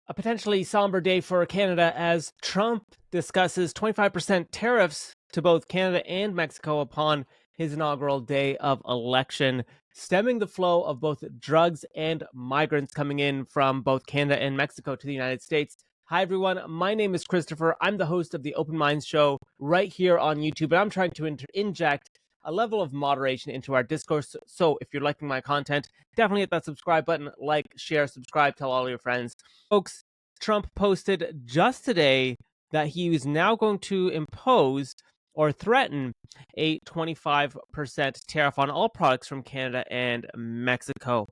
A potentially somber day for Canada as Trump discusses 25% tariffs to both Canada and Mexico upon his inaugural day of election, stemming the flow of both drugs and migrants coming in from both Canada and Mexico to the United States. Hi, everyone. My name is Christopher. I'm the host of the Open Minds Show right here on YouTube, and I'm trying to inject a level of moderation into our discourse. So if you're liking my content, definitely hit that subscribe button, like, share, subscribe, tell all your friends. Folks, Trump posted just today that he is now going to impose or threaten a 25% tariff on all products from Canada and Mexico.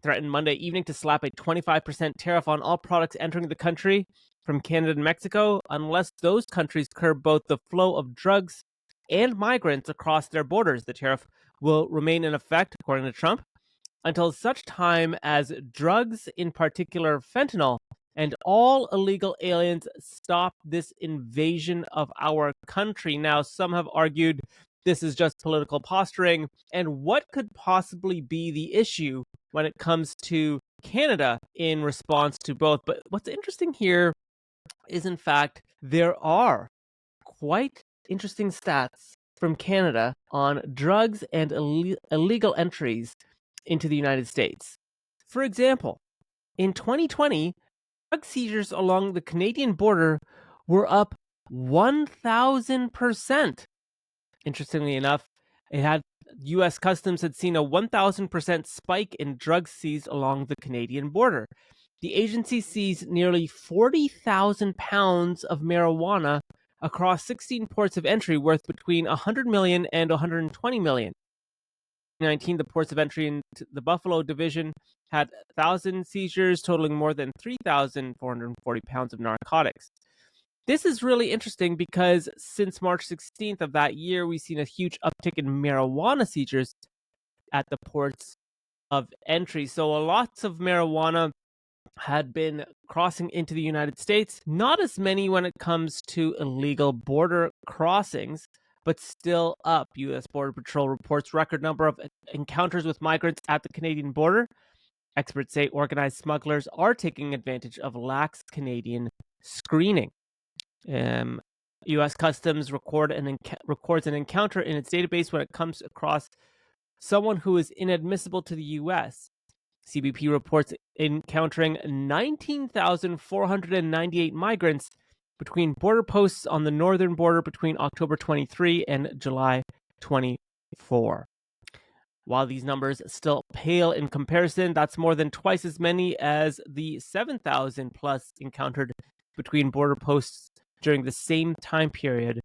Threatened Monday evening to slap a 25% tariff on all products entering the country from Canada and Mexico unless those countries curb both the flow of drugs and migrants across their borders. The tariff will remain in effect, according to Trump, until such time as drugs, in particular fentanyl, and all illegal aliens stop this invasion of our country. Now, some have argued this is just political posturing, and what could possibly be the issue when it comes to Canada in response to both? But what's interesting here is, in fact, there are quite interesting stats from Canada on drugs and illegal entries into the United States. For example, in 2020, drug seizures along the Canadian border were up 1,000%. Interestingly enough, U.S. Customs had seen a 1,000% spike in drugs seized along the Canadian border. The agency seized nearly 40,000 pounds of marijuana across 16 ports of entry worth between 100 million and 120 million. In 2019, the ports of entry into the Buffalo division had 1,000 seizures, totaling more than 3,440 pounds of narcotics. This is really interesting because since March 16th of that year, we've seen a huge uptick in marijuana seizures at the ports of entry. So lots of marijuana had been crossing into the United States. Not as many when it comes to illegal border crossings, but still up. U.S. Border Patrol reports record number of encounters with migrants at the Canadian border. Experts say organized smugglers are taking advantage of lax Canadian screening. U.S. Customs records an encounter in its database when it comes across someone who is inadmissible to the U.S. CBP reports encountering 19,498 migrants between border posts on the northern border between October 23 and July 24. While these numbers still pale in comparison, that's more than twice as many as the 7,000 plus encountered between border posts during the same time period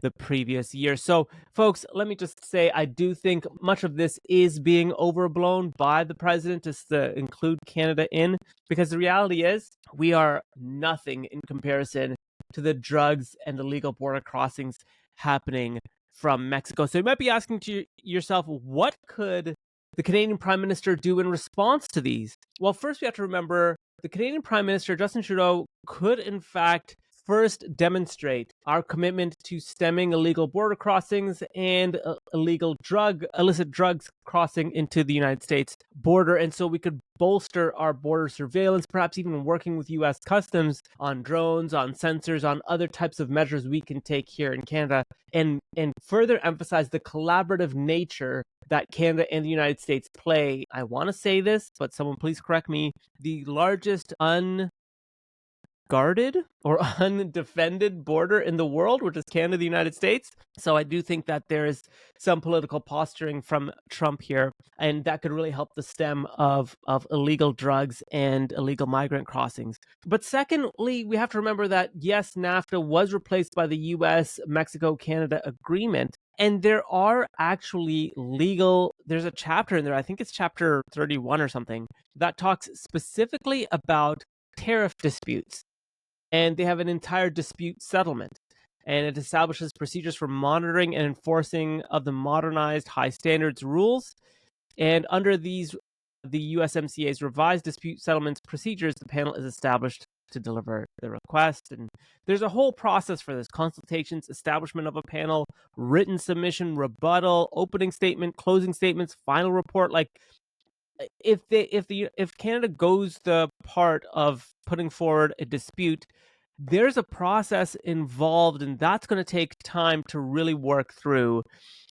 the previous year. So, folks, let me just say, I do think much of this is being overblown by the president just to include Canada in, because the reality is we are nothing in comparison to the drugs and illegal border crossings happening from Mexico. So you might be asking to yourself, what could the Canadian Prime Minister do in response to these? Well, first we have to remember the Canadian Prime Minister, Justin Trudeau, could in fact first demonstrate our commitment to stemming illegal border crossings and illicit drugs crossing into the United States border. And so we could bolster our border surveillance, perhaps even working with U.S. Customs on drones, on sensors, on other types of measures we can take here in Canada, and further emphasize the collaborative nature that Canada and the United States play. I want to say this, but someone please correct me, the largest guarded or undefended border in the world, which is Canada, the United States. So I do think that there is some political posturing from Trump here, and that could really help the stem of illegal drugs and illegal migrant crossings. But secondly, we have to remember that, yes, NAFTA was replaced by the US-Mexico-Canada agreement, and there are actually there's a chapter in there, I think it's chapter 31 or something, that talks specifically about tariff disputes. And they have an entire dispute settlement. And it establishes procedures for monitoring and enforcing of the modernized high standards rules. And under the USMCA's revised dispute settlements procedures, the panel is established to deliver the request. And there's a whole process for this: consultations, establishment of a panel, written submission, rebuttal, opening statement, closing statements, final report. Like, if Canada goes the part of putting forward a dispute, there's a process involved, and that's going to take time to really work through.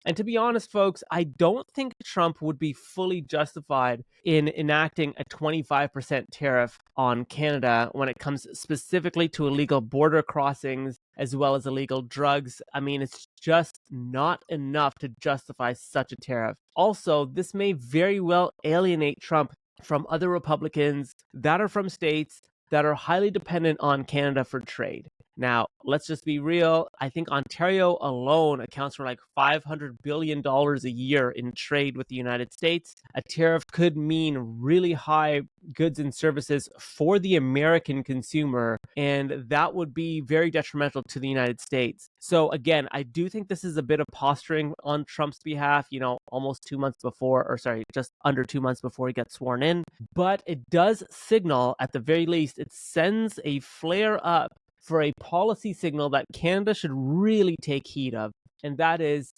And to be honest, folks, I don't think Trump would be fully justified in enacting a 25% tariff on Canada when it comes specifically to illegal border crossings as well as illegal drugs. I mean, it's just not enough to justify such a tariff. Also, this may very well alienate Trump from other Republicans that are from states that are highly dependent on Canada for trade. Now, let's just be real. I think Ontario alone accounts for like $500 billion a year in trade with the United States. A tariff could mean really high goods and services for the American consumer, and that would be very detrimental to the United States. So again, I do think this is a bit of posturing on Trump's behalf, almost 2 months before, or sorry, just under 2 months before he gets sworn in. But it does signal, at the very least, it sends a flare up for a policy signal that Canada should really take heed of. And that is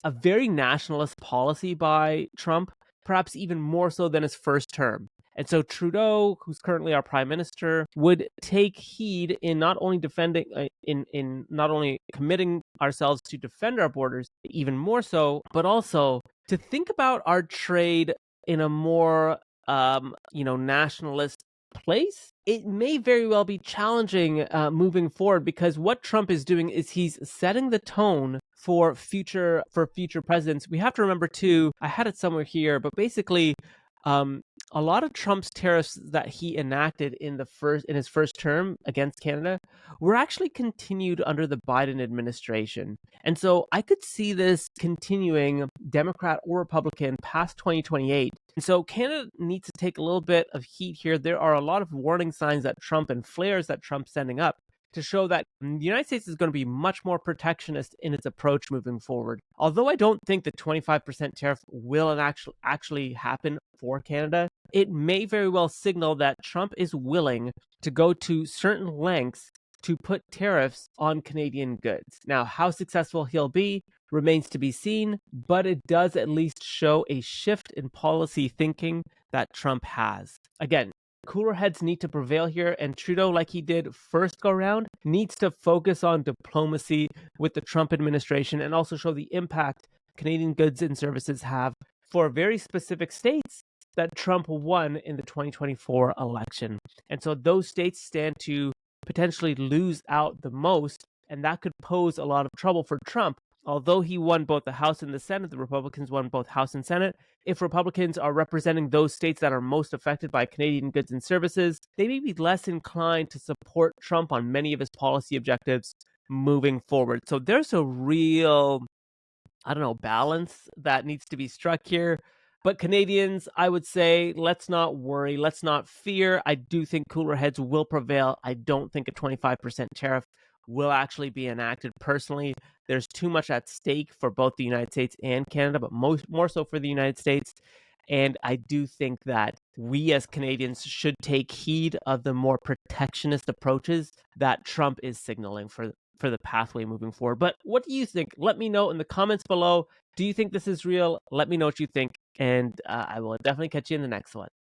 a very nationalist policy by Trump, perhaps even more so than his first term. And so Trudeau, who's currently our prime minister, would take heed in not only defending, in not only committing ourselves to defend our borders, even more so, but also to think about our trade in a more, nationalist place. It may very well be challenging moving forward, because what Trump is doing is he's setting the tone for future presidents. We have to remember too, I had it somewhere here, but basically a lot of Trump's tariffs that he enacted in his first term against Canada were actually continued under the Biden administration. And so I could see this continuing, Democrat or Republican, past 2028. And so Canada needs to take a little bit of heat here. There are a lot of warning signs that Trump and flares that Trump's sending up to show that the United States is going to be much more protectionist in its approach moving forward. Although I don't think the 25% tariff will actually happen for Canada, it may very well signal that Trump is willing to go to certain lengths to put tariffs on Canadian goods. Now, how successful he'll be remains to be seen, but it does at least show a shift in policy thinking that Trump has. Again, cooler heads need to prevail here, and Trudeau, like he did first go round, needs to focus on diplomacy with the Trump administration and also show the impact Canadian goods and services have for very specific states that Trump won in the 2024 election. And so those states stand to potentially lose out the most, and that could pose a lot of trouble for Trump. Although he won both the House and the Senate, the Republicans won both House and Senate. If Republicans are representing those states that are most affected by Canadian goods and services, they may be less inclined to support Trump on many of his policy objectives moving forward. So there's a real, balance that needs to be struck here. But Canadians, I would say, let's not worry, let's not fear. I do think cooler heads will prevail. I don't think a 25% tariff will actually be enacted. Personally, there's too much at stake for both the United States and Canada, but more so for the United States. And I do think that we as Canadians should take heed of the more protectionist approaches that Trump is signaling for the pathway moving forward. But what do you think? Let me know in the comments below. Do you think this is real? Let me know what you think, and I will definitely catch you in the next one.